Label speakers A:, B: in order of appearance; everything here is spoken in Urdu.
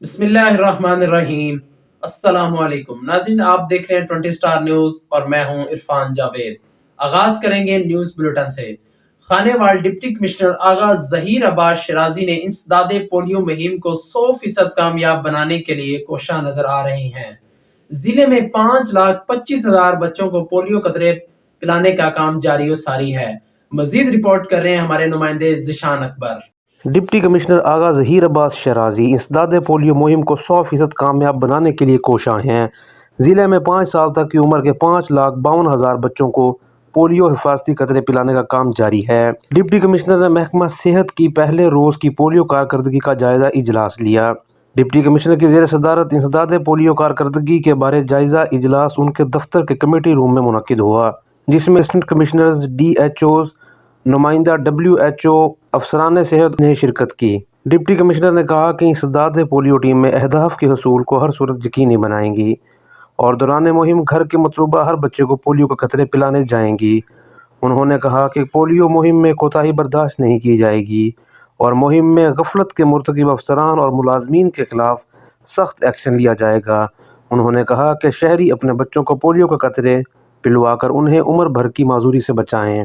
A: بسم اللہ الرحمن الرحیم۔ السلام علیکم ناظرین، آپ دیکھ رہے ہیں 20 سٹار نیوز اور میں ہوں عرفان جاوید۔ آغاز کریں گے نیوز بلیٹن سے۔ خانیوال ڈپٹی کمشنر آغا ظہیر عباس شرازی نے انسداد پولیو مہم کو 100% کامیاب بنانے کے لیے کوشاں نظر آ رہی ہیں۔ ضلع میں 5,25,000 بچوں کو پولیو قطرے پلانے کا کام جاری و ساری ہے۔ مزید رپورٹ کر رہے ہیں ہمارے نمائندے ذیشان اکبر۔
B: ڈپٹی کمشنر آغا ظہیر عباس شرازی انسداد پولیو مہم کو 100% کامیاب بنانے کے لیے کوشاں ہیں۔ ضلع میں 5 سال تک کی عمر کے 5,52,000 بچوں کو پولیو حفاظتی قطرے پلانے کا کام جاری ہے۔ ڈپٹی کمشنر نے محکمہ صحت کی پہلے روز کی پولیو کارکردگی کا جائزہ اجلاس لیا۔ ڈپٹی کمشنر کی زیر صدارت انسداد پولیو کارکردگی کے بارے جائزہ اجلاس ان کے دفتر کے کمیٹی روم میں منعقد ہوا، جس میں assistant commissioners, D H Os, نمائندہ WHO، افسران صحت نے شرکت کی۔ ڈپٹی کمشنر نے کہا کہ انسداد پولیو ٹیم میں اہداف کے حصول کو ہر صورت یقینی بنائیں گی اور دوران مہم گھر کے مطلوبہ ہر بچے کو پولیو کے قطرے پلانے جائیں گی۔ انہوں نے کہا کہ پولیو مہم میں کوتاہی برداشت نہیں کی جائے گی اور مہم میں غفلت کے مرتکب افسران اور ملازمین کے خلاف سخت ایکشن لیا جائے گا۔ انہوں نے کہا کہ شہری اپنے بچوں کو پولیو کے قطرے پلوا کر انہیں عمر بھر کی معذوری سے بچائیں۔